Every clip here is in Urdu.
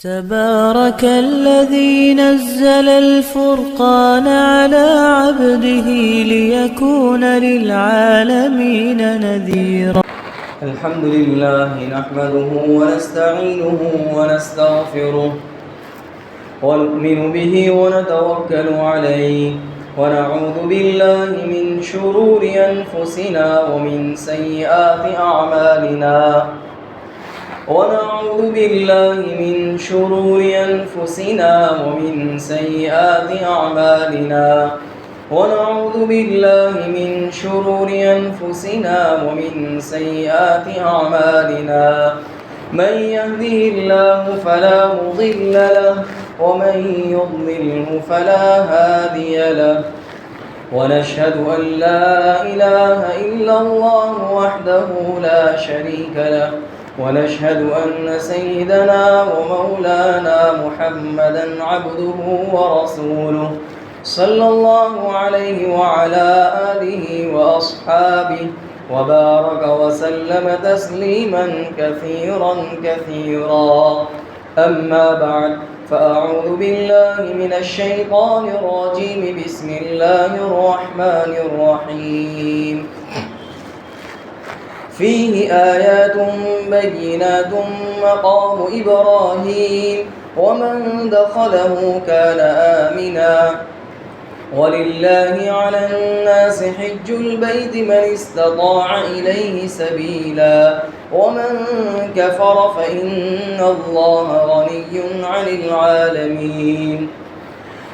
تبارك الذي نزل الفرقان على عبده ليكون للعالمين نذيرا. الحمد لله نحمده ونستعينه ونستغفره ونؤمن به ونتوكل عليه ونعوذ بالله من شرور أنفسنا ومن سيئات أعمالنا ونعوذ بالله من شرور أنفسنا ومن سيئات أعمالنا ونعوذ بالله من شرور أنفسنا ومن سيئات أعمالنا من يهده الله فلا مضل له ومن يضلله فلا هادي له ونشهد أن لا إله إلا الله وحده لا شريك له ونشهد أن سيدنا ومولانا محمدا عبده ورسوله صلى الله عليه وعلى آله وأصحابه وبارك وسلم تسليما كثيرا كثيرا. أما بعد فأعوذ بالله من الشيطان الرجيم. بسم الله الرحمن الرحيم. فيه آيات بينات مقام إبراهيم ومن دخله كان آمنا ولله على الناس حج البيت من استطاع إليه سبيلا ومن كفر فإن الله غني عن العالمين.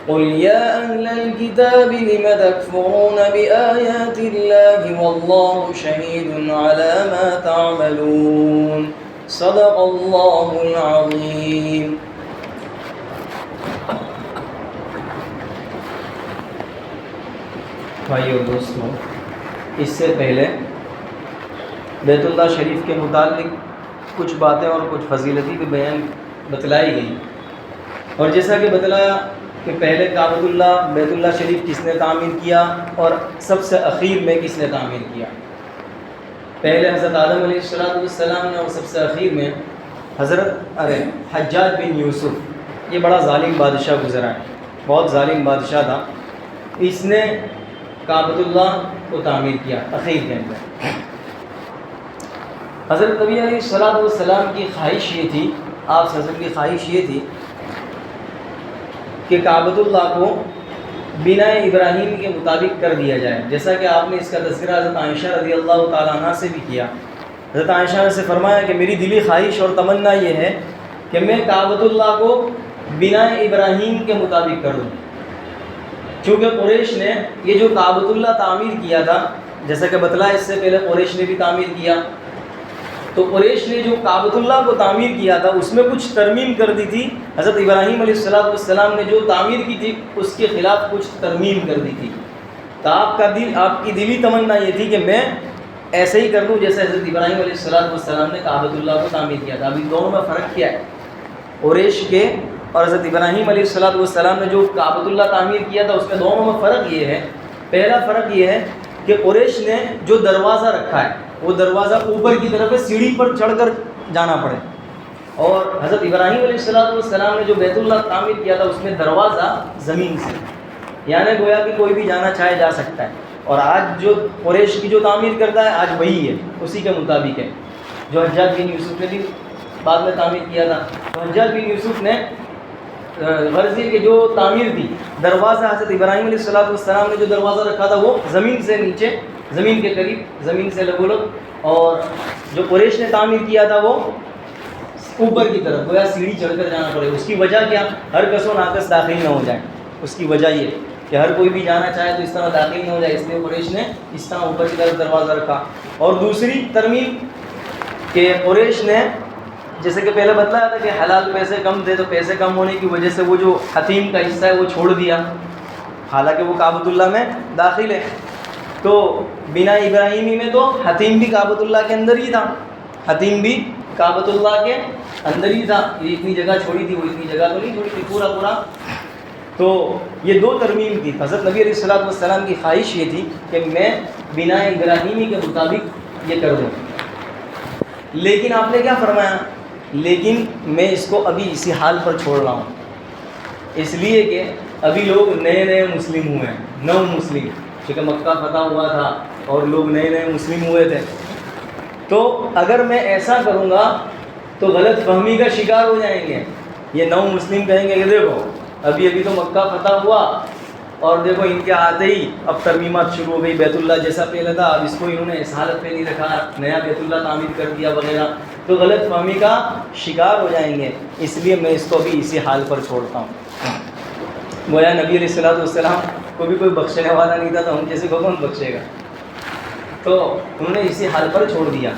قل يا أهل الكتاب لم تكفرون بآيات الله والله شهيد على ما تعملون. صدق الله العظيم. بھائی اور دوستوں، اس سے پہلے بیت اللہ شریف کے متعلق کچھ باتیں اور کچھ فضیلتی بھی بتلائی گئی، اور جیسا کہ بتلایا کہ پہلے کعبۃ اللہ بیت اللہ شریف کس نے تعمیر کیا اور سب سے اخیر میں کس نے تعمیر کیا. پہلے حضرت آدم علیہ السلام نے اور سب سے اخیر میں حضرت حجاج بن یوسف. یہ بڑا ظالم بادشاہ گزرا ہے، بہت ظالم بادشاہ تھا. اس نے کعبۃ اللہ کو تعمیر کیا اخیر کے اندر. حضرت نبی علیہ السلام کی خواہش یہ تھی، آپ صلی اللہ علیہ وسلم کی خواہش یہ تھی کہ کعبۃ اللہ کو بنا ابراہیم کے مطابق کر دیا جائے، جیسا کہ آپ نے اس کا تذکرہ حضرت عائشہ رضی اللہ تعالیٰ عنہ سے بھی کیا. حضرت عائشہ نے سے فرمایا کہ میری دلی خواہش اور تمنا یہ ہے کہ میں کعبۃ اللہ کو بنا ابراہیم کے مطابق کر دوں. چونکہ قریش نے یہ جو کعبۃ اللہ تعمیر کیا تھا، جیسا کہ بتلایا اس سے پہلے قریش نے بھی تعمیر کیا، تو قریش نے جو کعبۃ اللہ کو تعمیر کیا تھا اس میں کچھ ترمیم کر دی تھی. حضرت ابراہیم علیہ السلام نے جو تعمیر کی تھی اس کے خلاف کچھ ترمیم کر دی تھی. تو آپ کی دلی تمنا یہ تھی کہ میں ایسے ہی کر لوں جیسے حضرت ابراہیم علیہ السلام نے کعبۃ اللہ کو تعمیر کیا تھا. ابھی دونوں میں فرق کیا ہے؟ قریش کے اور حضرت ابراہیم علیہ السلام نے جو کعبۃ اللہ تعمیر کیا تھا اس میں دونوں میں فرق یہ ہے. پہلا فرق یہ ہے کہ قریش نے جو دروازہ رکھا ہے وہ دروازہ اوپر کی طرف سیڑھی پر چڑھ کر جانا پڑے، اور حضرت ابراہیم علیہ السلام نے جو بیت اللہ تعمیر کیا تھا اس میں دروازہ زمین سے، یعنی گویا کہ کوئی بھی جانا چاہے جا سکتا ہے. اور آج جو قریش کی جو تعمیر کرتا ہے آج وہی ہے، اسی کے مطابق ہے جو حجاج بن یوسف نے بھی بعد میں تعمیر کیا تھا. تو حجاج بن یوسف نے غرض یہ کہ جو تعمیر تھی دروازہ حضرت ابراہیم علیہ السلام نے جو دروازہ رکھا تھا وہ زمین سے نیچے، زمین کے قریب، زمین سے لگو لگ، اور جو قریش نے تعمیر کیا تھا وہ اوپر کی طرف گویا سیڑھی چڑھ کر جانا پڑے. اس کی وجہ کیا؟ ہر کس و ناقص داخل نہ ہو جائے. اس کی وجہ یہ کہ ہر کوئی بھی جانا چاہے تو اس طرح داخل نہ ہو جائے، اس لیے قریش نے اس طرح اوپر کی طرف دروازہ رکھا. اور دوسری ترمیم کہ قریش نے جیسے کہ پہلے بتلایا تھا کہ حلال پیسے کم تھے، تو پیسے کم ہونے کی وجہ سے وہ جو حتیم کا حصہ ہے وہ چھوڑ دیا، حالانکہ وہ کعبۃ اللہ میں داخل ہے. تو بنا ابراہیمی میں تو حتیم بھی کعبۃ اللہ کے اندر ہی تھا، حتیم بھی کعبۃ اللہ کے اندر ہی تھا. یہ اتنی جگہ چھوڑی تھی، وہ اتنی جگہ تو نہیں چھوڑی تھی، پورا. تو یہ دو ترمیم تھی. حضرت نبی علیہ السلام کی خواہش یہ تھی کہ میں بنا ابراہیمی کے مطابق یہ کر دوں. لیکن آپ نے کیا فرمایا لیکن میں اس کو ابھی اسی حال پر چھوڑ رہا ہوں، اس لیے کہ ابھی لوگ نئے نئے مسلم ہوئے ہیں، نو مسلم، چونکہ مکہ فتح ہوا تھا اور لوگ نئے نئے مسلم ہوئے تھے۔ تو اگر میں ایسا کروں گا تو غلط فہمی کا شکار ہو جائیں گے۔ یہ نو مسلم کہیں گے کہ دیکھو ابھی تو مکہ فتح ہوا اور دیکھو ان کے آتے ہی اب ترمیمات شروع ہو گئی، بیت اللہ جیسا پہلے تھا اب اس کو انہوں نے اس حالت پہ نہیں رکھا، نیا بیت اللہ تعمیر کر دیا وغیرہ، تو غلط فہمی کا شکار ہو جائیں گے، اس لیے میں اس کو ابھی اسی حال پر چھوڑتا ہوں۔ گویا نبی علیہ الصلوۃ والسلام کو بھی کوئی بخشنے والا نہیں تھا، تو ہم جیسے کو کون بخشے گا، تو انہوں نے اسی حال پر چھوڑ دیا۔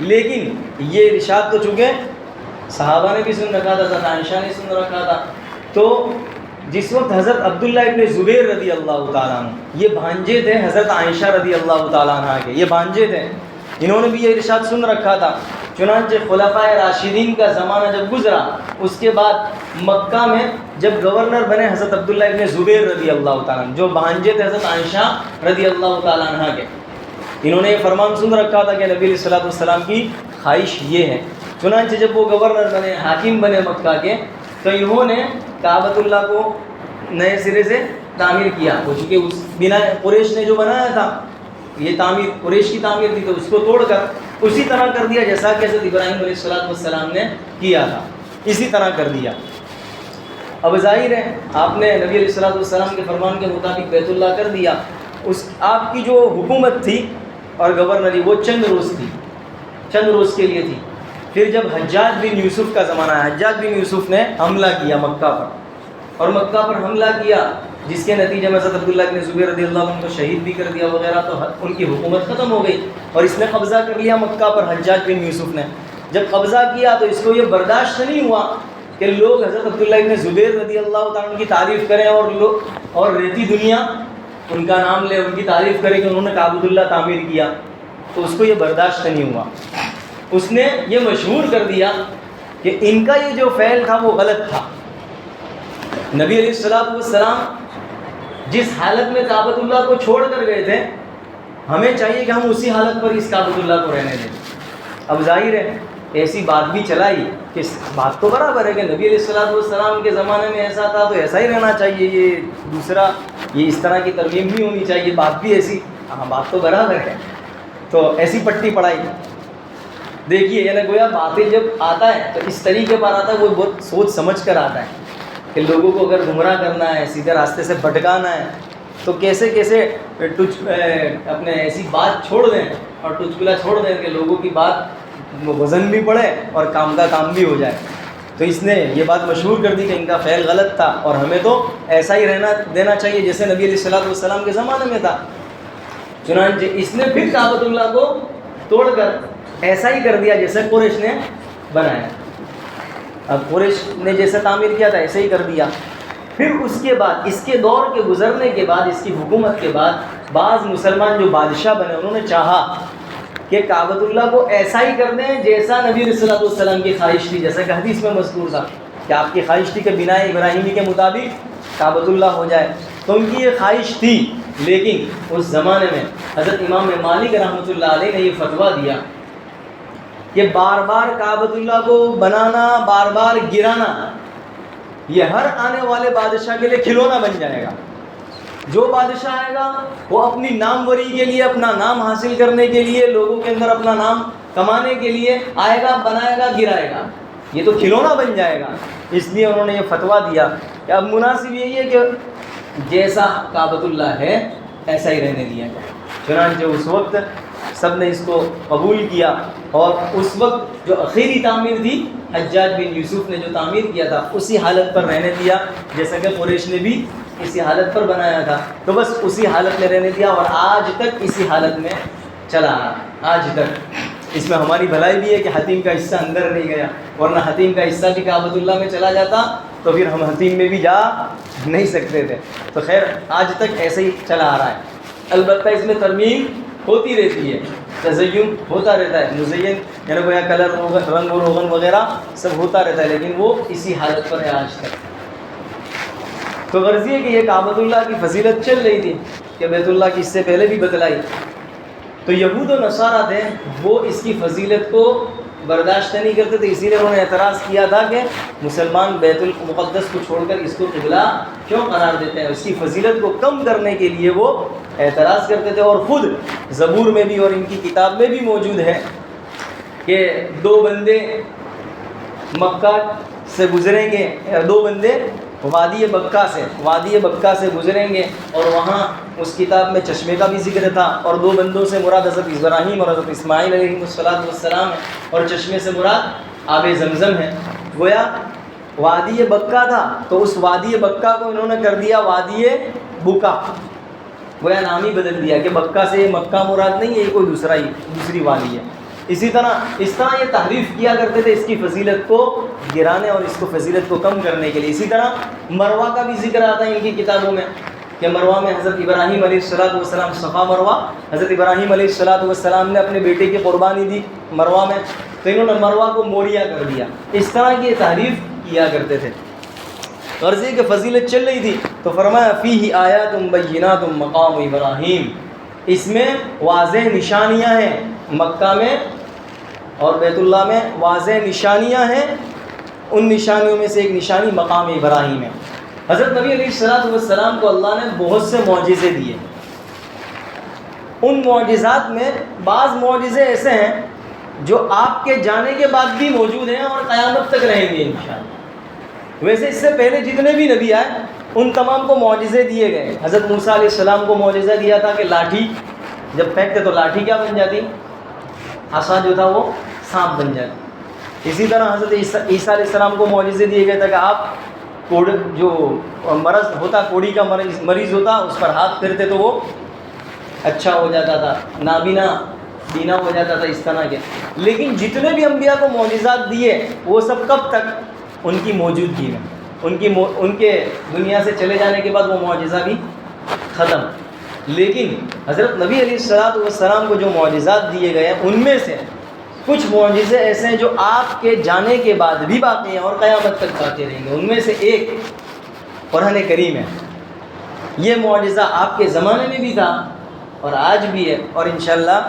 لیکن یہ ارشاد تو چونکہ صحابہ نے بھی سن رکھا تھا، حضرت عائشہ نے سن رکھا تھا، تو جس وقت حضرت عبداللہ ابن زبیر رضی اللہ تعالیٰ عنہ، یہ بھانجے تھے حضرت عائشہ رضی اللہ تعالیٰ عنہ کے، یہ بھانجے تھے، انہوں نے بھی یہ ارشاد سن رکھا تھا۔ چنانچہ خلفائے راشدین کا زمانہ جب گزرا، اس کے بعد مکہ میں جب گورنر بنے حضرت عبداللہ ابن زبیر رضی اللہ تعالیٰ عنہ، جو بھانجے تھے حضرت عائشہ رضی اللہ تعالیٰ عنہ کے، انہوں نے یہ فرمان سن رکھا تھا کہ نبی علیہ الصلوۃ والسلام کی خواہش یہ ہے۔ چنانچہ جب وہ گورنر بنے، حاکم بنے مکہ کے، تو انہوں نے کعبۃ اللہ کو نئے سرے سے تعمیر کیا، چونکہ اس بنا قریش نے جو بنایا تھا، یہ تعمیر قریش کی تعمیر تھی، تو اس کو توڑ کر اسی طرح کر دیا جیسا کہ حضرت ابراہیم علیہ الصلوۃ والسلام نے کیا تھا، اسی طرح کر دیا۔ اب ظاہر ہے آپ نے نبی علیہ الصلوۃ والسلام کے فرمان کے مطابق بیت اللہ کر دیا۔ اس آپ کی جو حکومت تھی اور گورنری وہ چند روز کے لیے تھی۔ پھر جب حجاج بن یوسف کا زمانہ ہے، حجاج بن یوسف نے حملہ کیا مکہ پر، اور مکہ پر حملہ کیا جس کے نتیجے میں حضرت عبداللہ بن زبیر رضی اللہ عنہ کو شہید بھی کر دیا وغیرہ، تو ان کی حکومت ختم ہو گئی اور اس نے قبضہ کر لیا مکہ پر، حجاج بن یوسف نے جب قبضہ کیا تو اس کو یہ برداشت نہیں ہوا کہ لوگ حضرت عبداللہ بن زبیر رضی اللہ تعالیٰ عنہ کی تعریف کریں اور رہتی دنیا ان کا نام لے، ان کی تعریف کرے کہ انہوں نے کعبۃ اللہ تعمیر کیا، تو اس کو یہ برداشت نہیں ہوا۔ اس نے یہ مشہور کر دیا کہ ان کا یہ جو فعل تھا وہ غلط تھا۔ نبی علیہ الصلوۃ والسلام جس حالت میں کعبۃ اللہ کو چھوڑ کر گئے تھے، ہمیں چاہیے کہ ہم اسی حالت پر اس کعبۃ اللہ کو رہنے دیں۔ اب ظاہر ہے ایسی بات بھی چلائی کہ بات تو برابر ہے کہ نبی علیہ الصلوۃ والسلام کے زمانے میں ایسا تھا تو ایسا ہی رہنا چاہیے، یہ دوسرا یہ اس طرح کی ترمیم بھی ہونی چاہیے، بات بھی ایسی، ہاں بات تو برابر ہے، تو ایسی پٹی پڑائی۔ دیکھیے یعنی گویا باطل جب آتا ہے تو اس طریقے پر آتا ہے، وہ بہت سوچ سمجھ کر آتا ہے کہ لوگوں کو اگر گمراہ کرنا ہے، سیدھے راستے سے بھٹکانا ہے، تو کیسے اپنے ایسی بات چھوڑ دیں اور ٹچکلا چھوڑ دیں کہ لوگوں کی بات وزن بھی پڑے اور کام کا کام بھی ہو جائے۔ تو اس نے یہ بات مشہور کر دی کہ ان کا فعل غلط تھا اور ہمیں تو ایسا ہی رہنا دینا چاہیے جیسے نبی علیہ الصلوۃ والسلام کے زمانے میں تھا۔ چنانچہ اس نے پھر کعبۃ اللہ کو توڑ کر ایسا ہی کر دیا جیسے قریش نے بنایا۔ اب قریش نے جیسے تعمیر کیا تھا ایسے ہی کر دیا۔ پھر اس کے بعد اس کے دور کے گزرنے کے بعد، اس کی حکومت کے بعد، بعض مسلمان جو بادشاہ بنے انہوں نے چاہا کہ کعبۃ اللہ کو ایسا ہی کر دیں جیسا نبی علیہ الصلوۃ والسلام کی خواہش تھی، جیسا کہ حدیث میں مذکور تھا کہ آپ کی خواہش تھی کہ بنا ابراہیمی کے مطابق کعبۃ اللہ ہو جائے، تو ان کی یہ خواہش تھی۔ لیکن اس زمانے میں حضرت امام مالک رحمۃ اللہ علیہ نے یہ فتویٰ دیا کہ بار بار کعبۃ اللہ کو بنانا، بار بار گرانا، یہ ہر آنے والے بادشاہ کے لیے کھلونا بن جائے گا۔ جو بادشاہ آئے گا وہ اپنی ناموری کے لیے، اپنا نام حاصل کرنے کے لیے، لوگوں کے اندر اپنا نام کمانے کے لیے آئے گا، بنائے گا، گرائے گا، یہ تو کھلونا بن جائے گا۔ اس لیے انہوں نے یہ فتویٰ دیا کہ اب مناسب یہی ہے کہ جیسا کعبۃ اللہ ہے ایسا ہی رہنے دیا جائے۔ چنانچہ اس وقت سب نے اس کو قبول کیا، اور اس وقت جو آخری تعمیر تھی حجاج بن یوسف نے جو تعمیر کیا تھا اسی حالت پر رہنے دیا جیسا کہ قریش نے بھی اسی حالت پر بنایا تھا، تو بس اسی حالت میں رہنے دیا، اور آج تک اسی حالت میں چلا آ رہا، آج تک۔ اس میں ہماری بھلائی بھی ہے کہ حتیم کا حصہ اندر نہیں گیا، ورنہ حتیم کا حصہ بھی کعبۃ اللہ میں چلا جاتا تو پھر ہم حتیم میں بھی جا نہیں سکتے تھے۔ تو خیر آج تک ایسے ہی چلا آ رہا ہے، البتہ اس میں ترمیم ہوتی رہتی ہے، تزین ہوتا رہتا ہے، مزین یعنی گویا کلر، رنگ و روغن وغیرہ سب ہوتا رہتا ہے، لیکن وہ اسی حالت پر ہے آج تک۔ تو غرض یہ کہ یہ کعبۃ اللہ کی فضیلت چل رہی تھی کہ بیت اللہ کی اس سے پہلے بھی بتلائی، تو یہود و نصارہ تھے وہ اس کی فضیلت کو برداشت نہیں کرتے تھے، اسی لیے انہوں نے اعتراض کیا تھا کہ مسلمان بیت المقدس کو چھوڑ کر اس کو قبلہ کیوں قرار دیتے ہیں. اس کی فضیلت کو کم کرنے کے لیے وہ اعتراض کرتے تھے. اور خود زبور میں بھی اور ان کی کتاب میں بھی موجود ہے کہ دو بندے مکہ سے گزریں گے، دو بندے وادی بکہ سے گزریں گے، اور وہاں اس کتاب میں چشمے کا بھی ذکر تھا، اور دو بندوں سے مراد حضرت ابراہیم اور حضرت اسماعیل علیہ السلام ہے، اور چشمے سے مراد آب زمزم ہے. گویا وادی بکہ تھا تو اس وادی بکہ کو انہوں نے کر دیا وادی بکا، گویا نام ہی بدل دیا کہ بکہ سے مکہ مراد نہیں ہے، یہ کوئی دوسری وادی ہے. اسی طرح یہ تحریف کیا کرتے تھے اس کی فضیلت کو گرانے اور اس کو فضیلت کو کم کرنے کے لیے. اسی طرح مروہ کا بھی ذکر آتا ہے ان کی کتابوں میں کہ مروہ میں حضرت ابراہیم علیہ السلام صفا مروہ، حضرت ابراہیم علیہ السلام نے اپنے بیٹے کی قربانی دی مروہ میں، تو انہوں نے مروہ کو موڑیا کر دیا. اس طرح کی تحریف کیا کرتے تھے. غرض کہ فضیلت چل رہی تھی تو فرمایا فیہ آیات بینات مقام ابراہیم، اس میں واضح نشانیاں ہیں، مکہ میں اور بیت اللہ میں واضح نشانیاں ہیں. ان نشانیوں میں سے ایک نشانی مقام ابراہیم ہے. حضرت نبی علیہ السلام کو اللہ نے بہت سے معجزے دیے. ان معجزات میں بعض معجزے ایسے ہیں جو آپ کے جانے کے بعد بھی موجود ہیں اور قیامت تک رہیں گے انشاءاللہ. ویسے اس سے پہلے جتنے بھی نبی آئے ان تمام کو معجزے دیے گئے. حضرت موسیٰ علیہ السلام کو معجزہ دیا تھا کہ لاٹھی جب پھینکتے تو لاٹھی کیا بن جاتی، عصا جو تھا وہ سانپ بن جاتی. اسی طرح حضرت عیسیٰ علیہ السلام کو معجزے دیے گئے تھے کہ آپ جو مرض ہوتا، کوڑی کا مریض ہوتا، اس پر ہاتھ پھیرتے تو وہ اچھا ہو جاتا تھا، نابینا بینا ہو جاتا تھا، اس طرح کے. لیکن جتنے بھی انبیاء کو معجزات دیے وہ سب کب تک؟ ان کی موجودگی میں، ان کے دنیا سے چلے جانے کے بعد وہ معجزہ بھی ختم. لیکن حضرت نبی علیہ السلام کو جو معجزات دیے گئے ان میں سے کچھ معجزے ایسے ہیں جو آپ کے جانے کے بعد بھی باقی ہیں اور قیامت تک باقی رہیں گے. ان میں سے ایک قرآن کریم ہے. یہ معجزہ آپ کے زمانے میں بھی تھا اور آج بھی ہے اور انشاءاللہ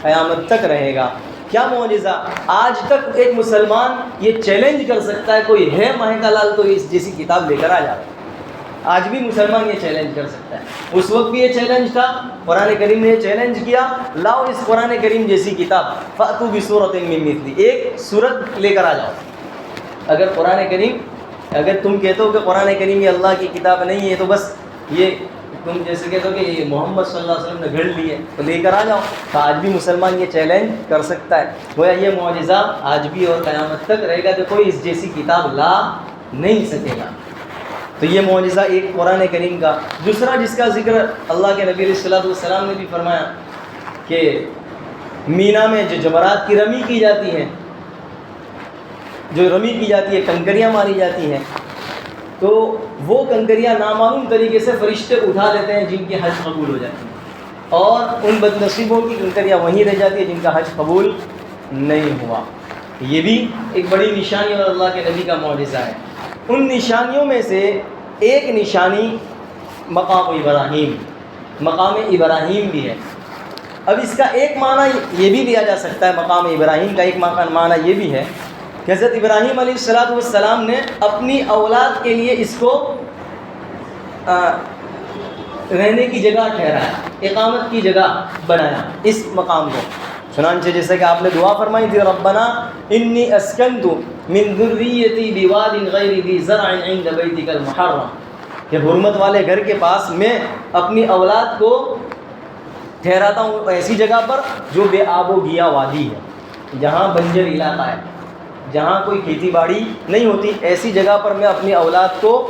قیامت تک رہے گا. کیا معجزہ؟ آج تک ایک مسلمان یہ چیلنج کر سکتا ہے، کوئی ہے ماہ کا لال تو اس جیسی کتاب لے کر آ جاتا. آج بھی مسلمان یہ چیلنج کر سکتا ہے. اس وقت بھی یہ چیلنج تھا، قرآن کریم نے یہ چیلنج کیا، لاؤ اس قرآن کریم جیسی کتاب، فأتوا بسورۃ من مثلہ، ایک سورت لے کر آ جاؤ. اگر قرآن کریم، اگر تم کہتے ہو کہ قرآن کریم یہ اللہ کی کتاب نہیں ہے تو بس یہ تم جیسے کہتے ہو کہ یہ محمد صلی اللہ علیہ وسلم نے گھڑ لی ہے تو لے کر آ جاؤ. تو آج بھی مسلمان یہ چیلنج کر سکتا ہے. گویا یہ معجزہ آج بھی اور قیامت تک رہے گا کہ کوئی اس جیسی کتاب لا نہیں سکے گا. تو یہ معجزہ ایک قرآن کریم کا. دوسرا جس کا ذکر اللہ کے نبی علیہ السلام نے بھی فرمایا کہ مینا میں جو جمرات کی رمی کی جاتی ہے، کنکریاں ماری جاتی ہیں، تو وہ کنکریاں نامعلوم طریقے سے فرشتے اٹھا لیتے ہیں جن کی حج قبول ہو جاتی ہے، اور ان بد نصیبوں کی کنکریاں وہیں رہ جاتی ہیں جن کا حج قبول نہیں ہوا. یہ بھی ایک بڑی نشانی اور اللہ کے نبی کا معجزہ ہے. ان نشانیوں میں سے ایک نشانی مقام ابراہیم بھی ہے. اب اس کا ایک معنی یہ بھی لیا جا سکتا ہے، مقام ابراہیم کا ایک معنی یہ بھی ہے کہ حضرت ابراہیم علیہ السلام نے اپنی اولاد کے لیے اس کو رہنے کی جگہ ٹھہرایا، اقامت کی جگہ بنایا اس مقام کو. چنانچہ جیسا کہ آپ نے دعا فرمائی تھی، ربنا انی اسکنت من ذریتی بواد غیر ذی زرع عند بیتک المحرم، کہ حرمت والے گھر کے پاس میں اپنی اولاد کو ٹھہراتا ہوں ایسی جگہ پر جو بے آب و گیا وادی ہے، جہاں بنجر علاقہ ہے، جہاں کوئی کھیتی باڑی نہیں ہوتی، ایسی جگہ پر میں اپنی اولاد کو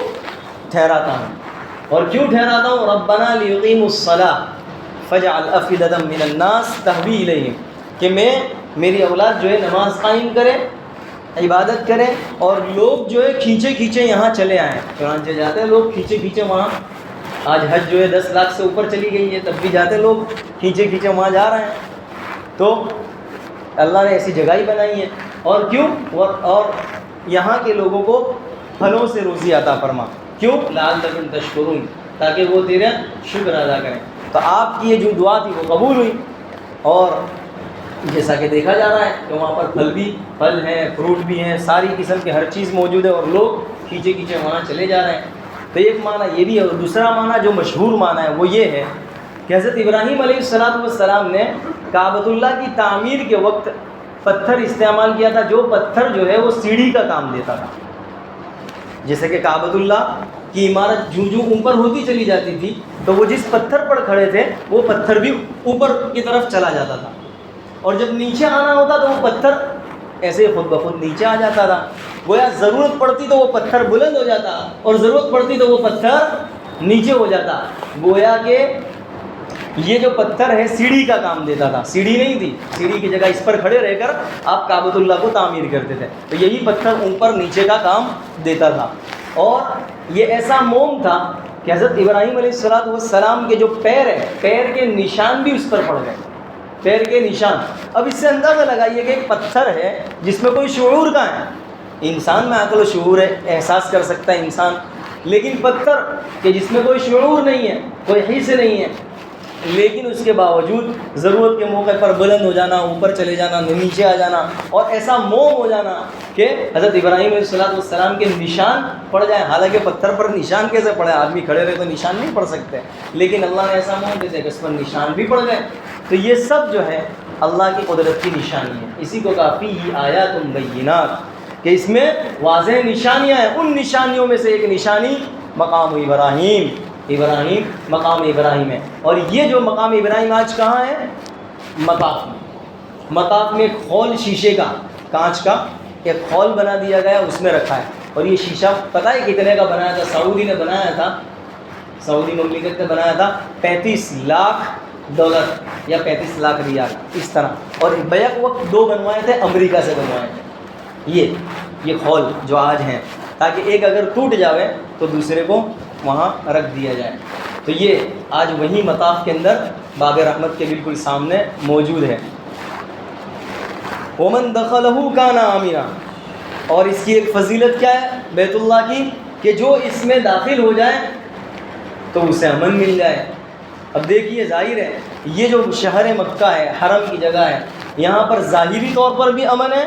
ٹھہراتا ہوں. اور کیوں ٹھہراتا ہوں؟ ربنا لیقیموا الصلاۃ فاجعل افئدۃ من الناس تهوی الیہم، کہ میری اولاد جو ہے نماز قائم کرے، عبادت کرے، اور لوگ جو ہے کھینچے یہاں چلے آئیں. چنانچہ جاتے ہیں لوگ کھینچے وہاں. آج حج جو ہے 10 لاکھ سے اوپر چلی گئی ہے، تب بھی جاتے لوگ کھینچے وہاں جا رہے ہیں. تو اللہ نے ایسی جگہ ہی بنائی ہے. اور کیوں؟ اور یہاں کے لوگوں کو پھلوں سے روزی عطا فرما. کیوں؟ لعلکم تشکرون، تاکہ وہ تیرا شکر ادا کریں. تو آپ کی یہ جو دعا تھی وہ قبول ہوئی، اور جیسا کہ دیکھا جا رہا ہے کہ وہاں پر پھل ہیں، فروٹ بھی ہیں، ساری قسم کی ہر چیز موجود ہے، اور لوگ کھینچے کھینچے وہاں چلے جا رہے ہیں۔ تو ایک معنی یہ بھی ہے، اور دوسرا معنی جو مشہور معنی ہے وہ یہ ہے کہ حضرت ابراہیم علیہ السلام نے کعبۃ اللہ کی تعمیر کے وقت پتھر استعمال کیا تھا، جو پتھر جو ہے وہ سیڑھی کا کام دیتا تھا۔ جیسے کہ کعبۃ اللہ کی عمارت جو اوپر ہوتی چلی جاتی تھی، تو وہ جس پتھر پر کھڑے تھے وہ پتھر بھی اوپر کی طرف چلا جاتا تھا، اور جب نیچے آنا ہوتا تو وہ پتھر ایسے خود بخود نیچے آ جاتا تھا۔ گویا ضرورت پڑتی تو وہ پتھر بلند ہو جاتا، اور ضرورت پڑتی تو وہ پتھر نیچے ہو جاتا۔ گویا کہ یہ جو پتھر ہے سیڑھی کا کام دیتا تھا، سیڑھی نہیں تھی، سیڑھی کی جگہ اس پر کھڑے رہ کر آپ کعبۃ اللہ کو تعمیر کرتے تھے، تو یہی پتھر اوپر نیچے کا کام دیتا تھا۔ اور یہ ایسا موم تھا کہ حضرت ابراہیم علیہ السلام کے جو پیر ہیں، پیر کے نشان بھی اس پر پڑ گئے، پیر کے نشان۔ اب اس سے اندازہ لگائیے کہ ایک پتھر ہے جس میں کوئی شعور کا ہے، انسان میں عقل و شعور ہے، احساس کر سکتا ہے انسان، لیکن پتھر کہ جس میں کوئی شعور نہیں ہے، کوئی حس نہیں ہے، لیکن اس کے باوجود ضرورت کے موقع پر بلند ہو جانا، اوپر چلے جانا، نیچے آ جانا، اور ایسا موم ہو جانا کہ حضرت ابراہیم علیہ السلام کے نشان پڑ جائیں۔ حالانکہ پتھر پر نشان کیسے پڑے؟ آدمی کھڑے رہے تو نشان نہیں پڑ سکتے، لیکن اللہ نے ایسا موم دے دیا کہ اس پر نشان بھی پڑ گئے۔ تو یہ سب جو ہے اللہ کی قدرت کی نشانی ہے، اسی کو کافی آیات بینات، کہ اس میں واضح نشانیاں ہیں۔ ان نشانیوں میں سے ایک نشانی مقام ابراہیم مقام ابراہیم ہے۔ اور یہ جو مقام ابراہیم آج کہاں ہے؟ مطاف میں ایک خول شیشے کا، کانچ کا ایک خول بنا دیا گیا، اس میں رکھا ہے۔ اور یہ شیشہ پتہ ہے کتنے کا بنایا تھا؟ سعودی نے بنایا تھا، سعودی مملکت نے بنایا تھا $35 لاکھ یا 35 لاکھ ریال اس طرح، اور بیک وقت 2 بنوائے تھے، امریکہ سے بنوائے تھے یہ خول جو آج ہیں، تاکہ ایک اگر ٹوٹ جاوے تو دوسرے کو وہاں رکھ دیا جائے۔ تو یہ آج وہیں مطاف کے اندر باب رحمت کے بالکل سامنے موجود ہے۔ ومن دخلہ کان آمنا، اور اس کی ایک فضیلت کیا ہے بیت اللہ کی، کہ جو اس میں داخل ہو جائے تو اسے امن مل جائے۔ اب دیکھیے ظاہر ہے یہ جو شہر مکہ ہے، حرم کی جگہ ہے، یہاں پر ظاہری طور پر بھی امن ہے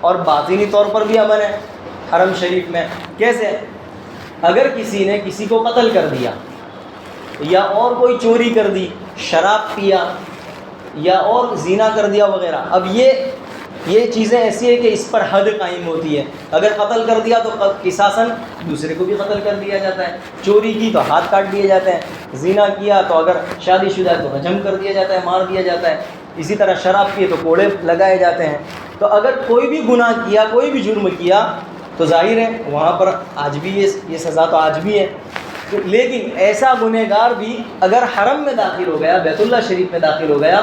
اور باطنی طور پر بھی امن ہے حرم شریف میں۔ کیسے؟ اگر کسی نے کسی کو قتل کر دیا، یا اور کوئی چوری کر دی، شراب پیا، یا اور زنا کر دیا وغیرہ، اب یہ چیزیں ایسی ہیں کہ اس پر حد قائم ہوتی ہے۔ اگر قتل کر دیا تو قصاصاً دوسرے کو بھی قتل کر دیا جاتا ہے، چوری کی تو ہاتھ کاٹ دیے جاتے ہیں، زنا کیا تو اگر شادی شدہ ہے تو رجم کر دیا جاتا ہے، مار دیا جاتا ہے، اسی طرح شراب پیے تو کوڑے لگائے جاتے ہیں۔ تو اگر کوئی بھی گناہ کیا، کوئی بھی جرم کیا، تو ظاہر ہے وہاں پر آج بھی یہ سزا تو آج بھی ہے۔ لیکن ایسا گنہگار بھی اگر حرم میں داخل ہو گیا، بیت اللہ شریف میں داخل ہو گیا،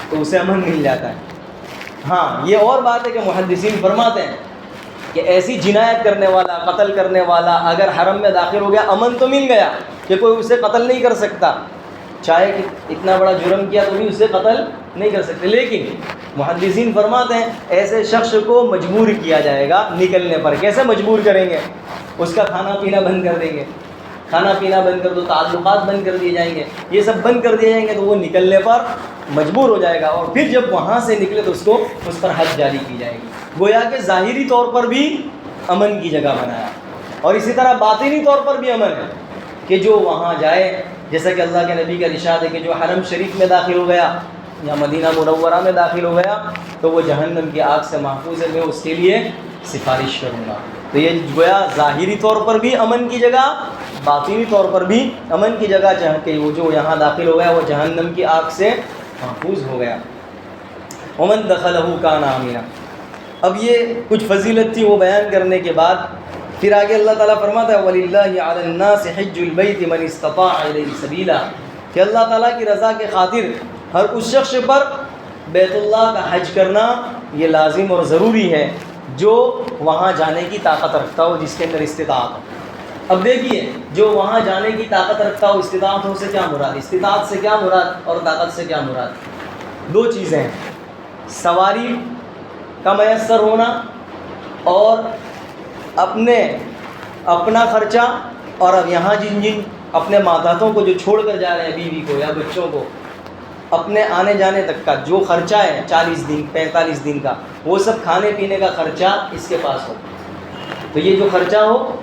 تو اسے امن مل جاتا ہے۔ ہاں یہ اور بات ہے کہ محدثین فرماتے ہیں کہ ایسی جنایت کرنے والا، قتل کرنے والا اگر حرم میں داخل ہو گیا، امن تو مل گیا کہ کوئی اسے قتل نہیں کر سکتا، چاہے کہ اتنا بڑا جرم کیا تو بھی اسے قتل نہیں کر سکتے، لیکن محدثین فرماتے ہیں ایسے شخص کو مجبور کیا جائے گا نکلنے پر۔ کیسے مجبور کریں گے؟ اس کا کھانا پینا بند کر دیں گے، کھانا پینا بند کر دو، تعلقات بند کر دیے جائیں گے، یہ سب بند کر دیے جائیں گے، تو وہ نکلنے پر مجبور ہو جائے گا، اور پھر جب وہاں سے نکلے تو اس پر حد جاری کی جائے گی۔ گویا کہ ظاہری طور پر بھی امن کی جگہ بنایا، اور اسی طرح باطنی طور پر بھی امن ہے کہ جو وہاں جائے، جیسا کہ اللہ کے نبی کا ارشاد ہے کہ جو حرم شریف میں داخل ہو گیا یا مدینہ منورہ میں داخل ہو گیا تو وہ جہنم کی آگ سے محفوظ ہے، میں اس کے لیے سفارش کروں گا۔ تو یہ گویا ظاہری طور پر بھی امن کی جگہ، باطنی طور پر بھی امن کی جگہ، کہ وہ جو یہاں داخل ہو گیا وہ جہنم کی آگ سے محفوظ ہو گیا۔ ومن دخلہ کان آمنا۔ اب یہ کچھ فضیلت تھی، وہ بیان کرنے کے بعد پھر آگے اللہ تعالیٰ فرماتا ہے وَلِلَّهِ عَلَى النَّاسِ حِجُّ الْبَيْتِ مَنِ اسْتَطَاعَ إِلَيْهِ سَبِيلًا، کہ اللہ تعالیٰ کی رضا کے خاطر ہر اس شخص پر بیت اللہ کا حج کرنا یہ لازم اور ضروری ہے جو وہاں جانے کی طاقت رکھتا ہو، جس کے اندر استطاعت ہو۔ اب دیکھیے جو وہاں جانے کی طاقت رکھتا ہو، استطاعت ہو سے کیا مراد؟ استطاعت سے کیا مراد اور طاقت سے کیا مراد؟ دو چیزیں ہیں، سواری کا میسر ہونا اور اپنا خرچہ، اور اب یہاں جن اپنے ماتحتوں کو جو چھوڑ کر جا رہے ہیں، بیوی کو یا بچوں کو، اپنے آنے جانے تک کا جو خرچہ ہے 40 دن 45 دن کا، وہ سب کھانے پینے کا خرچہ اس کے پاس ہو. تو یہ جو خرچہ ہو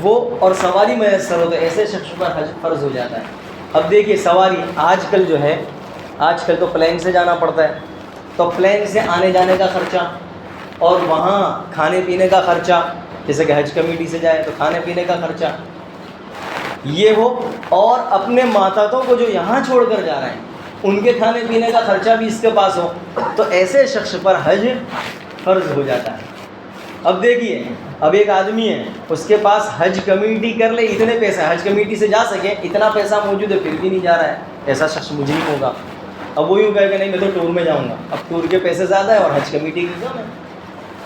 وہ اور سواری میسر ہو تو ایسے شخص پر حج فرض ہو جاتا ہے. اب دیکھیے سواری آج کل جو ہے، آج کل تو پلین سے جانا پڑتا ہے، تو پلین سے آنے جانے کا خرچہ اور وہاں کھانے پینے کا خرچہ، جیسے کہ حج کمیٹی سے جائے تو کھانے پینے کا خرچہ یہ ہو، اور اپنے ماتحتوں کو جو یہاں چھوڑ کر جا رہے ہیں ان کے کھانے پینے کا خرچہ بھی اس کے پاس ہو، تو ایسے شخص پر حج فرض ہو جاتا ہے. اب دیکھیے، اب ایک آدمی ہے اس کے پاس حج کمیٹی کر لے اتنے پیسے، حج کمیٹی سے جا سکے اتنا پیسہ موجود ہے پھر بھی نہیں جا رہا ہے، ایسا شخص مجرم ہوگا. اب وہ یوں کہے کہ نہیں میں تو ٹور میں جاؤں گا، اب ٹور کے پیسے زیادہ ہے اور حج کمیٹی کی کم ہے،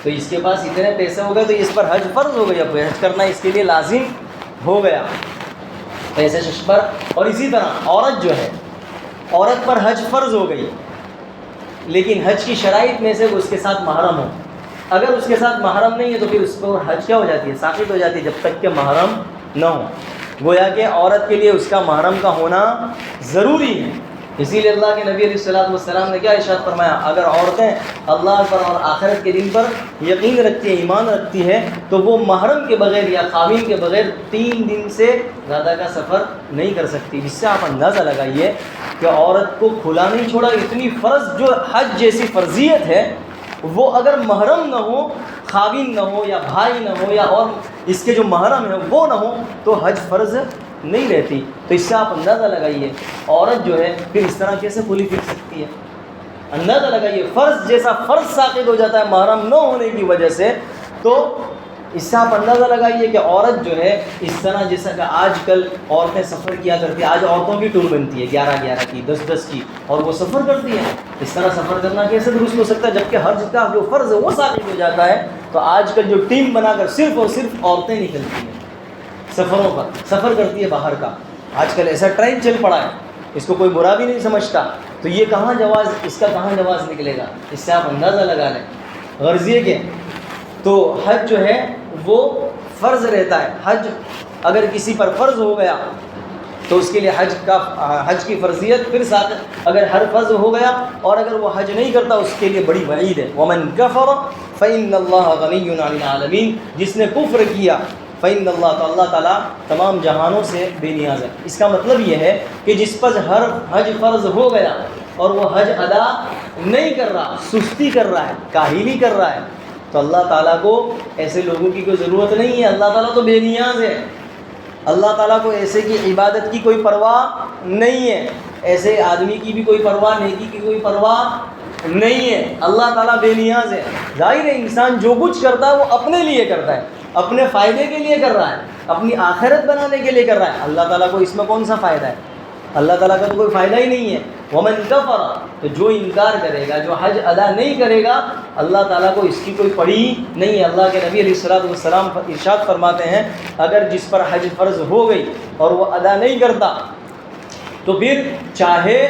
تو اس کے پاس اتنے پیسے ہو گئے تو اس پر حج فرض ہو گئی، اب حج کرنا اس کے لیے لازم ہو گیا ایسے شخص پر. اور اسی طرح عورت جو ہے، عورت پر حج فرض ہو گئی، لیکن حج کی شرائط میں سے وہ اس کے ساتھ محرم ہو. اگر اس کے ساتھ محرم نہیں ہے تو پھر اس پر حج کیا ہو جاتی ہے؟ ساقط ہو جاتی ہے، جب تک کہ محرم نہ ہو. گویا کہ عورت کے لیے اس کا محرم کا ہونا ضروری ہے. اسی لیے اللہ کے نبی علیہ الصلوۃ والسلام نے کیا ارشاد فرمایا، اگر عورتیں اللہ پر اور آخرت کے دن پر یقین رکھتی ہیں، ایمان رکھتی ہیں، تو وہ محرم کے بغیر یا خاوند کے بغیر 3 دن سے زیادہ کا سفر نہیں کر سکتی. جس سے آپ اندازہ لگائیے کہ عورت کو کھلا نہیں چھوڑا، اتنی فرض جو حج جیسی فرضیت ہے وہ اگر محرم نہ ہو، خاوند نہ ہو یا بھائی نہ ہو یا اور اس کے جو محرم ہیں وہ نہ ہو تو حج فرض نہیں رہتی. تو اس سے آپ اندازہ لگائیے عورت جو ہے پھر اس طرح کیسے کھلی پھر سکتی ہے. اندازہ لگائیے فرض جیسا فرض ساقط ہو جاتا ہے محرم نہ ہونے کی وجہ سے، تو اس سے آپ اندازہ لگائیے کہ عورت جو ہے اس طرح جیسا کہ آج کل عورتیں سفر کیا کرتی ہیں، آج عورتوں کی ٹور بنتی ہے 11 کی 10 کی اور وہ سفر کرتی ہیں. اس طرح سفر کرنا کیسے درست ہو سکتا ہے جبکہ حج کا جو فرض ہے وہ ساقط ہو جاتا ہے. تو آج کل جو ٹیم بنا کر صرف اور صرف عورتیں نکلتی ہیں سفروں پر، سفر کرتی ہے باہر کا، آج کل ایسا ٹرینڈ چل پڑا ہے، اس کو کوئی برا بھی نہیں سمجھتا. تو یہ کہاں جواز، اس کا کہاں جواز نکلے گا؟ اس سے آپ اندازہ لگا لیں. غرض یہ کہ تو حج جو ہے وہ فرض رہتا ہے. حج اگر کسی پر فرض ہو گیا تو اس کے لیے حج کی فرضیت پھر ساتھ، اگر ہر فرض ہو گیا اور اگر وہ حج نہیں کرتا اس کے لیے بڑی وعید ہے. وَمَنْ كَفَرَ فَإِنَّ اللَّهَ غَنِيٌّ عَنِ الْعَالَمِينَ، جس نے کفر کیا فَإِنَّ اللَّهَ، تو اللہ تعالیٰ تمام جہانوں سے بے نیاز ہے. اس کا مطلب یہ ہے کہ جس پر ہر حج فرض ہو گیا اور وہ حج ادا نہیں کر رہا، سستی کر رہا ہے، کاہلی کر رہا ہے، تو اللہ تعالیٰ کو ایسے لوگوں کی کوئی ضرورت نہیں ہے. اللہ تعالیٰ تو بے نیاز ہے. اللہ تعالیٰ کو ایسے کی عبادت کی کوئی پرواہ نہیں ہے، ایسے آدمی کی بھی کوئی پرواہ، نیکی کی کوئی پرواہ نہیں ہے. اللہ تعالیٰ بے نیاز ہے. ظاہر ہے انسان جو کچھ کرتا ہے وہ اپنے لیے کرتا ہے، اپنے فائدے کے لیے کر رہا ہے، اپنی آخرت بنانے کے لیے کر رہا ہے. اللہ تعالیٰ کو اس میں کون سا فائدہ ہے؟ اللہ تعالیٰ کا تو کوئی فائدہ ہی نہیں ہے. وَمَنْ كَفَرَ، تو جو انکار کرے گا، جو حج ادا نہیں کرے گا، اللہ تعالیٰ کو اس کی کوئی پڑی نہیں ہے. اللہ کے نبی علیہ الصلوۃ والسلام ارشاد فرماتے ہیں اگر جس پر حج فرض ہو گئی اور وہ ادا نہیں کرتا تو پھر چاہے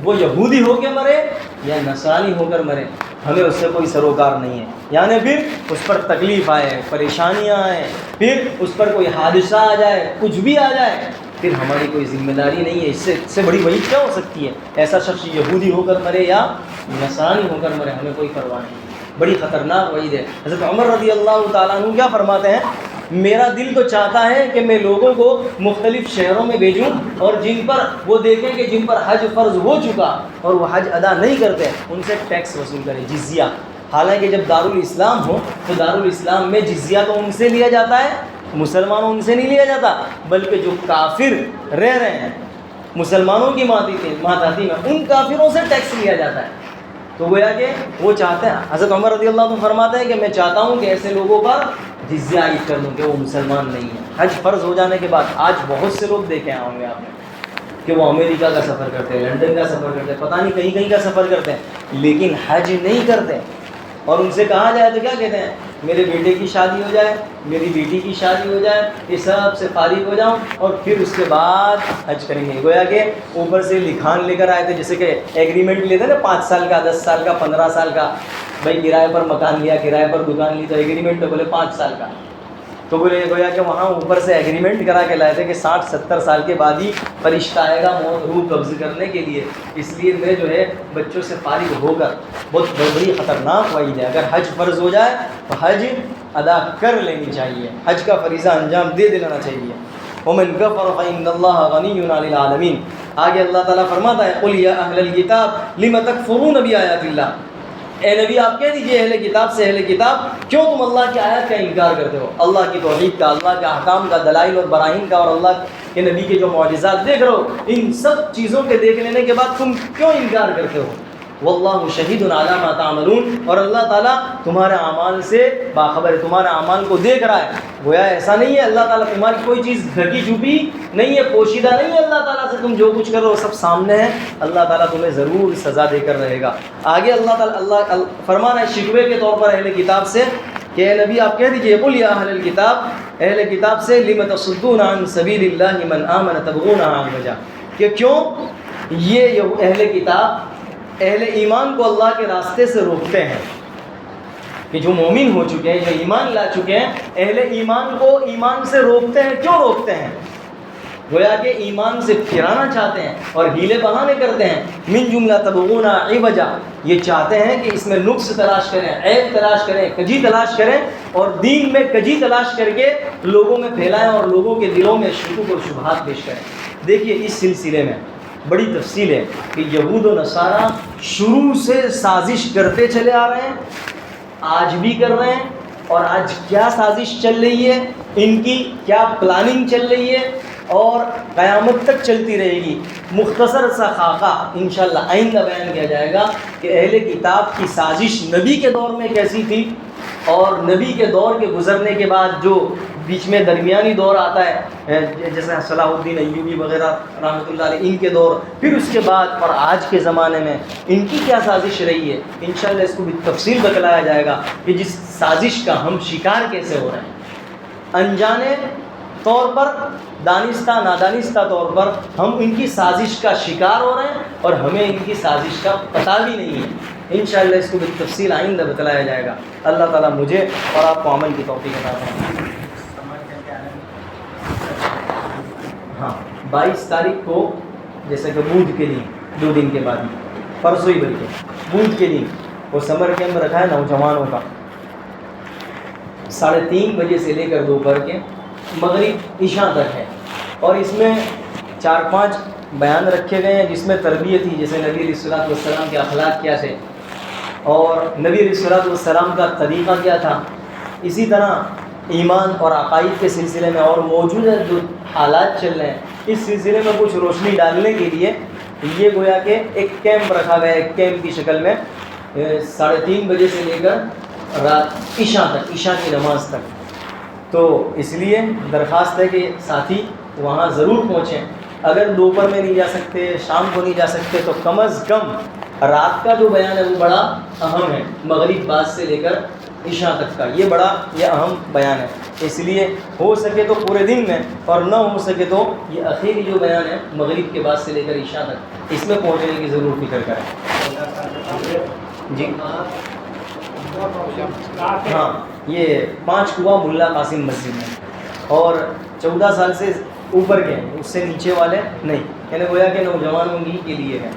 وہ یہودی ہو کے مرے یا نصرانی ہو کر مرے، ہمیں اس سے کوئی سروکار نہیں ہے. یعنی پھر اس پر تکلیف آئے، پریشانیاں آئیں، پھر اس پر کوئی حادثہ آ جائے، کچھ بھی آ جائے، پھر ہماری کوئی ذمہ داری نہیں ہے. اس سے بڑی وعید کیا ہو سکتی ہے؟ ایسا شخص یہودی ہو کر مرے یا نصرانی ہو کر مرے، ہمیں کوئی پرواہ نہیں. بڑی خطرناک وعید ہے. حضرت عمر رضی اللہ تعالیٰ عنہ کیا فرماتے ہیں، میرا دل تو چاہتا ہے کہ میں لوگوں کو مختلف شہروں میں بھیجوں اور جن پر وہ دیکھیں کہ جن پر حج فرض ہو چکا اور وہ حج ادا نہیں کرتے ان سے ٹیکس وصول کریں، جزیہ. حالانکہ جب دارالاسلام ہو تو دارالاسلام میں جزیہ تو ان سے لیا جاتا ہے، مسلمانوں ان سے نہیں لیا جاتا، بلکہ جو کافر رہ رہے ہیں مسلمانوں کی ماتحتی میں ان کافروں سے ٹیکس لیا جاتا ہے. تو گویا کہ وہ چاہتے ہیں، حضرت عمر رضی اللہ عنہ فرماتے ہیں کہ میں چاہتا ہوں کہ ایسے لوگوں پر جزیہ عائد کر دوں کہ وہ مسلمان نہیں ہیں. حج فرض ہو جانے کے بعد آج بہت سے لوگ دیکھے ہوں گے آپ نے کہ وہ امریکہ کا سفر کرتے ہیں، لنڈن کا سفر کرتے ہیں، پتہ نہیں کہیں کہیں کا سفر کرتے ہیں، لیکن حج نہیں کرتے. اور ان سے کہا جائے تو کیا کہتے ہیں، میرے بیٹے کی شادی ہو جائے، میری بیٹی کی شادی ہو جائے، یہ سب سے فارغ ہو جاؤں اور پھر اس کے بعد حج کریں گے. گویا کہ اوپر سے لکھان لے کر آئے تھے، جیسے کہ ایگریمنٹ لیتے نا 5 سال کا، 10 سال کا، 15 سال کا. بھائی کرائے پر مکان لیا، کرائے پر دکان لی تو ایگریمنٹ تو بولے 5 سال کا. تو بولے گویا کہ وہاں اوپر سے ایگریمنٹ کرا کے لائے تھے کہ 60-70 سال کے بعد ہی فرشتہ آئے گا موت روح قبض کرنے کے لیے. اس لیے میں جو ہے بچوں سے فارغ ہو کر بہت بڑی خطرناک وعید ہے. اگر حج فرض ہو جائے تو حج ادا کر لینی چاہیے, حج کا فریضہ انجام دے دینا چاہیے. ومن کفر فإن اللہ غنی عن العالمین. آگے اللہ تعالیٰ فرماتا ہے قل یا اہل الکتاب لم تکفرون بآیات اللہ. اے نبی آپ کہہ دیجئے اہل کتاب سے, اہل کتاب کیوں تم اللہ کی آیات کا انکار کرتے ہو, اللہ کی توحید کا, اللہ کے احکام کا, دلائل اور براہین کا, اور اللہ کے نبی کے جو معجزات دیکھ رہے ہو, ان سب چیزوں کے دیکھ لینے کے بعد تم کیوں انکار کرتے ہو. واللہ شہید علی ما تعملون. اور اللہ تعالیٰ تمہارے اعمال سے باخبر ہے, تمہارے اعمال کو دیکھ رہا ہے. گویا ایسا نہیں ہے اللہ تعالیٰ تمہاری کوئی چیز ڈھکی چھپی نہیں ہے, پوشیدہ نہیں ہے اللہ تعالیٰ سے. تم جو کچھ کرو وہ سب سامنے ہے. اللہ تعالیٰ تمہیں ضرور سزا دے کر رہے گا. آگے اللہ تعالیٰ اللہ فرما رہا ہے شکوے کے طور پر اہل کتاب سے کہ اے نبی آپ کہہ دیجئے قل یا اہل الکتاب, اہل کتاب سے لم تصدون عن سبیل اللہ من آمن تبغونها عوجا. کہ کیوں یہ اہل کتاب اہل ایمان کو اللہ کے راستے سے روکتے ہیں. کہ جو مومن ہو چکے ہیں, جو ایمان لا چکے ہیں, اہل ایمان کو ایمان سے روکتے ہیں. کیوں روکتے ہیں؟ گویا کہ ایمان سے پھرانا چاہتے ہیں اور ہیلے بہانے کرتے ہیں. من جملہ تبغون عوجا, یہ چاہتے ہیں کہ اس میں نقص تلاش کریں, عیب تلاش کریں, کجی تلاش کریں, اور دین میں کجی تلاش کر کے لوگوں میں پھیلائیں اور لوگوں کے دلوں میں شکوک اور شبہات پیش کریں. دیکھیے اس سلسلے میں بڑی تفصیل ہے کہ یہود و نصارہ شروع سے سازش کرتے چلے آ رہے ہیں, آج بھی کر رہے ہیں. اور آج کیا سازش چل رہی ہے, ان کی کیا پلاننگ چل رہی ہے, اور قیامت تک چلتی رہے گی. مختصر سا خاکہ انشاءاللہ آئندہ بیان کیا جائے گا کہ اہل کتاب کی سازش نبی کے دور میں کیسی تھی, اور نبی کے دور کے گزرنے کے بعد جو بیچ میں درمیانی دور آتا ہے جیسے صلاح الدین ایوبی وغیرہ رحمۃ اللہ علیہ, ان کے دور, پھر اس کے بعد اور آج کے زمانے میں ان کی کیا سازش رہی ہے. انشاءاللہ اس کو بھی تفصیل بتلایا جائے گا کہ جس سازش کا ہم شکار کیسے ہو رہے ہیں. انجانے طور پر, دانستہ نادانستہ طور پر ہم ان کی سازش کا شکار ہو رہے ہیں, اور ہمیں ان کی سازش کا پتہ بھی نہیں ہے. انشاءاللہ اس کو بھی تفصیل آئندہ بتلایا جائے گا. اللہ تعالیٰ مجھے اور آپ کو عمل کی توفیق عطا فرمائے. ہاں 22 تاریخ کو جیسے کہ بدھ کے دن, 2 دن کے بعد پرسوں ہی بلکہ بدھ کے دن وہ سمر کیمپ رکھا ہے نوجوانوں کا. 3:30 بجے سے لے کر دوپہر کے مغرب عشاء تک ہے, اور اس میں 4-5 بیان رکھے گئے ہیں جس میں تربیت ہی, جیسے نبی علیہ الصلوۃ والسلام کے اخلاق کیا تھے اور نبی علیہ الصلوۃ والسلام کا طریقہ کیا تھا. اسی طرح ایمان اور عقائد کے سلسلے میں اور موجودہ جو حالات چل رہے ہیں اس سلسلے میں کچھ روشنی ڈالنے کے لیے یہ گویا کہ ایک کیمپ رکھا گیا ہے, ایک کیمپ کی شکل میں 3:30 بجے سے لے کر رات عشاء تک, عشاء کی نماز تک. تو اس لیے درخواست ہے کہ ساتھی وہاں ضرور پہنچیں. اگر دوپہر میں نہیں جا سکتے, شام کو نہیں جا سکتے, تو کم از کم رات کا جو بیان ہے وہ بڑا اہم ہے, مغرب بعد سے لے کر عشاء تک کا یہ اہم بیان ہے. اس لیے ہو سکے تو پورے دن میں, اور نہ ہو سکے تو یہ اخیری جو بیان ہے مغرب کے بعد سے لے کر عشاء تک, اس میں پہنچنے کی ضرور فکر کریں. جی ہاں, یہ 5 کنواں ملا قاسم مسجد میں, اور 14 سال سے اوپر کے ہیں, اس سے نیچے والے نہیں, یعنی گویا کہ نوجوانوں ہی کے لیے ہے.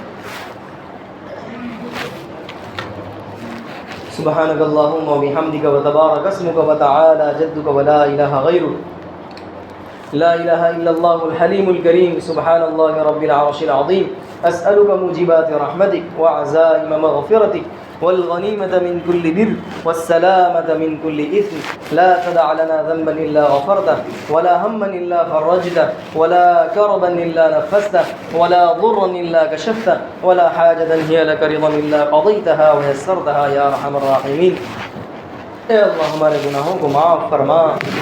سبحانک اللہم و بحمدک و تبارک اسمک و تعالی جدک و لا الہ غیرک لا الہ الا اللہ الحلیم الکریم سبحان اللہ رب العرش العظیم. اسألک موجبات رحمتک وعزائم مغفرتک والغنیمة من كل بر والسلامة من كل إثم لا تدع لنا ذنبا إلا غفرته ولا هما إلا فرجته ولا كربا إلا نفسته ولا ضرا إلا كشفته ولا حاجة هي لك رضا إلا قضيتها ويسرتها يا أرحم الراحمين. اے اللہ ہمارے گناہوں کو معاف فرما.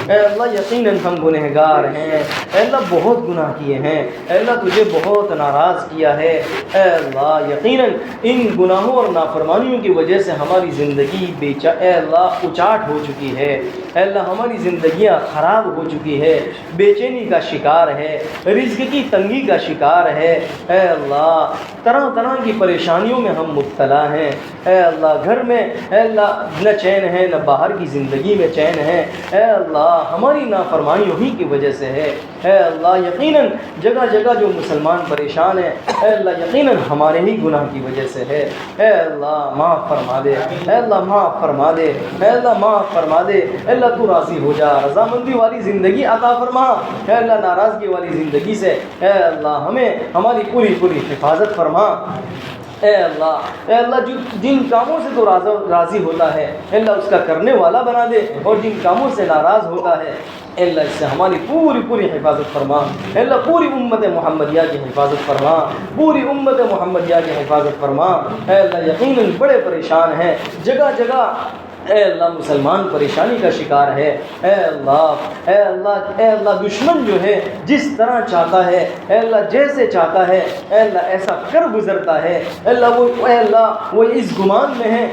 اے اللہ یقیناً ہم گنہگار ہیں. اے اللہ بہت گناہ کیے ہیں. اے اللہ تجھے بہت ناراض کیا ہے. اے اللہ یقیناً ان گناہوں اور نافرمانیوں کی وجہ سے ہماری زندگی اے اللہ اچاٹ ہو چکی ہے. اے اللہ ہماری زندگیاں خراب ہو چکی ہے, بے چینی کا شکار ہے, رزق کی تنگی کا شکار ہے. اے اللہ طرح طرح کی پریشانیوں میں ہم مبتلا ہیں. اے اللہ گھر میں اے اللہ نہ چین ہے نہ باہر کی زندگی میں چین ہے اے اللہ ہماری نافرمانیوں ہی کی وجہ سے ہے اے اللہ یقیناً جگہ جگہ جو مسلمان پریشان ہیں اے اللہ یقیناً ہمارے ہی گناہ کی وجہ سے ہے اے اللہ معاف فرما دے اے اللہ معاف فرما دے اے اللہ معاف فرما دے اے اللہ تو راضی ہو جا رضامندی والی زندگی عطا فرما اے اللہ ناراضگی والی زندگی سے اے اللہ ہمیں ہماری پوری حفاظت فرما اے اللہ جو جن کاموں سے تو راضی ہوتا ہے اے اللہ اس کا کرنے والا بنا دے اور جن کاموں سے ناراض ہوتا ہے اے اللہ اس سے ہماری پوری حفاظت فرما اے اللہ پوری امت محمدیہ کی حفاظت فرما پوری امت محمدیہ کی حفاظت فرما اے اللہ یقیناً بڑے پریشان ہیں جگہ جگہ اے اللہ مسلمان پریشانی کا شکار ہے اے اللہ دشمن جو ہے جس طرح چاہتا ہے اے اللہ جیسے چاہتا ہے اے اللہ ایسا کر گزرتا ہے اے اللہ وہ اس گمان میں ہے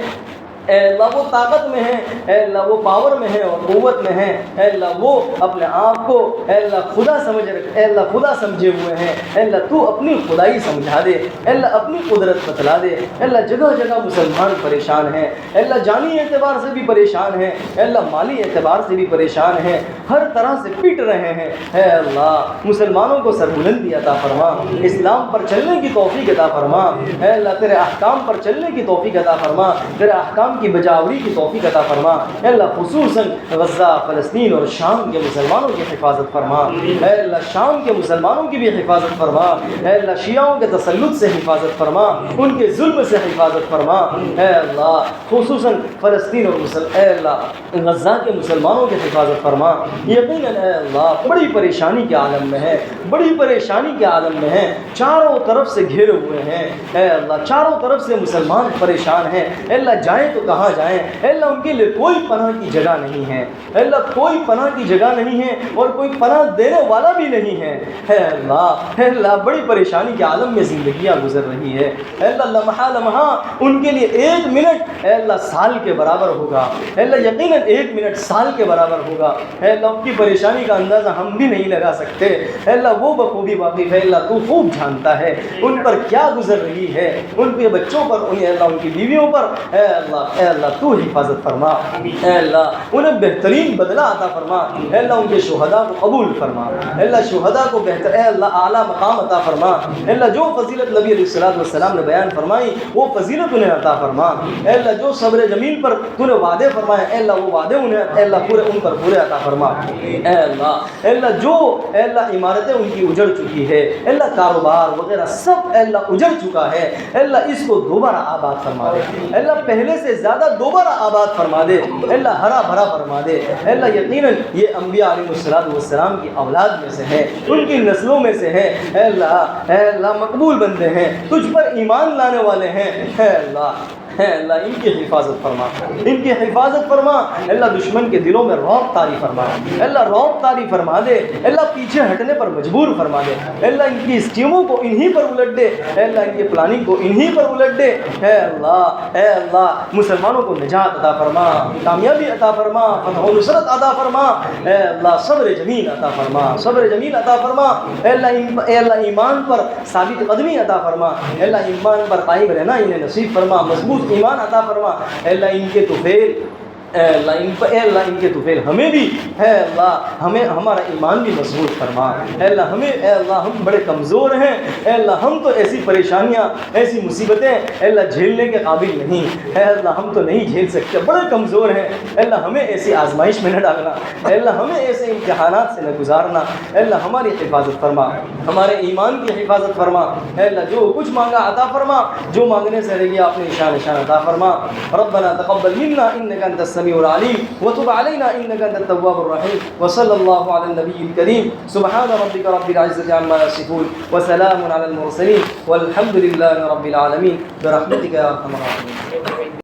اے اللہ وہ طاقت میں ہے اے اللہ وہ پاور میں ہے اور قوت میں ہے اے اللہ وہ اپنے آپ کو اے اللہ خدا اے اللہ خدا سمجھے ہوئے ہیں اے اللہ تو اپنی خدائی سمجھا دے اے اللہ اپنی قدرت بتلا دے اے اللہ جگہ جگہ مسلمان پریشان ہیں اے اللہ جانی اعتبار سے بھی پریشان ہیں اے اللہ مالی اعتبار سے بھی پریشان ہیں ہر طرح سے پٹ رہے ہیں اے اللہ مسلمانوں کو سربلندی عطا فرما اسلام پر چلنے کی توفیق عطا فرما اے اللہ تیرے احکام پر چلنے کی توفیق عطا فرما تیرے احکام کی بجاوری کی توفیق عطا فرما اے اللہ خصوصاً غزہ فلسطین اور شام کے مسلمانوں کی حفاظت فرما اے اللہ شام کے مسلمانوں کی بھی حفاظت فرما اے اللہ شیعوں کے تسلط سے حفاظت فرما ان کے ظلم سے حفاظت فرما اے اللہ خصوصاً فلسطین اور اے اللہ غزہ کے مسلمانوں کی حفاظت فرما یقیناً اے اللہ بڑی پریشانی کے عالم میں ہے بڑی پریشانی کے عالم میں ہے چاروں طرف سے گھیرے ہوئے ہیں اے اللہ چاروں طرف سے مسلمان پریشان ہیں اے اللہ جائیں تو کہاں جائیں اے اللہ ان کے لیے کوئی پناہ کی جگہ نہیں ہے اے اللہ کوئی پناہ کی جگہ نہیں ہے اور کوئی پناہ دینے والا بھی نہیں ہے اے اللہ بڑی پریشانی کے عالم میں زندگیاں گزر رہی ہے اے اللہ لمحہ لمحہ ان کے لیے 1 منٹ اے اللہ سال کے برابر ہوگا اے اللہ یقیناً 1 منٹ سال کے برابر ہوگا اے اللہ ان کی پریشانی کا اندازہ ہم بھی نہیں لگا سکتے اے اللہ وہ بخوبی واقف ہے اللہ تو خوب جانتا ہے ان پر کیا گزر رہی ہے ان کے بچوں پر اے اللہ ان کی بیویوں پر اے اللہ تو حفاظت فرما اے اللہ انہیں بہترین بدلہ عطا فرما اے اللہ ان کے شہداء کو قبول فرما اے اللہ شہداء کو بہتر اے اللہ اعلیٰ مقام عطا فرما اے اللہ جو فضیلت نبی علیہ الصلوۃ والسلام نے بیان فرمائی وہ فضیلت انہیں عطا فرما اے اللہ جو صبر جمیل پر تو نے وعدے فرمائے اے اللہ وہ وعدے انہیں اے اللہ پورے ان پر پورے عطا فرما اے اللہ جو اے اللہ عمارتیں ان کی اجڑ چکی ہے اے اللہ کاروبار وغیرہ سب اے اللہ اجڑ چکا ہے اے اللہ اس کو دوبارہ آباد فرما دے اے اللہ پہلے سے زیادہ دوبارہ آباد فرما دے اے اللہ ہرا بھرا فرما دے اے اللہ یقیناً یہ انبیاء علیہ الصلوۃ والسلام کی اولاد میں سے ہے ان کی نسلوں میں سے ہے اے اللہ مقبول بندے ہیں تجھ پر ایمان لانے والے ہیں اے اللہ ان کی حفاظت فرما ان کی حفاظت فرما اللہ دشمن کے دلوں میں رعب طاری فرما اللہ رعب طاری فرما دے اللہ پیچھے ہٹنے پر مجبور فرما دے اللہ ان کی اسکیموں کو انہی پر الٹ دے اللہ ان کی پلاننگ کو انہی پر الٹ دے اے اللہ مسلمانوں کو نجات عطا فرما کامیابی عطا فرما فتح و نصرت عطا فرما اے اللہ صبر جمیل عطا فرما صبر جمیل عطا فرما اے اللہ ایمان پر ثابت قدمی عطا فرما اے اللہ ایمان پر قائم رہنا انہیں نصیب فرما مضبوط ایمان عطا فرما اے اللہ ان کے طفیل اے اللہ ان کے طفیل ہمیں بھی اے اللہ ہمیں ہمارا ایمان بھی مضبوط فرما اے اللہ ہم بڑے کمزور ہیں اے اللہ ہم تو ایسی پریشانیاں ایسی مصیبتیں اے اللہ جھیلنے کے قابل نہیں اے اللہ ہم تو نہیں جھیل سکتے بڑے کمزور ہیں اے اللہ ہمیں ایسی آزمائش میں نہ ڈالنا اے اللہ ہمیں ایسے امتحانات سے نہ گزارنا اے اللہ ہماری حفاظت فرما ہمارے ایمان کی حفاظت فرما اے اللہ جو کچھ مانگا عطا فرما جو مانگنے سے رہ گیا اپنے نشان عطا فرما ربنا تقبل منا انك انت السميع العليم وتب علينا انك انت التواب الرحيم وصلى الله على النبي الكريم سبحان ربك رب العزة عما يصفون وسلام على المرسلين والحمد لله رب العالمين برحمتك يا ارحم الراحمين.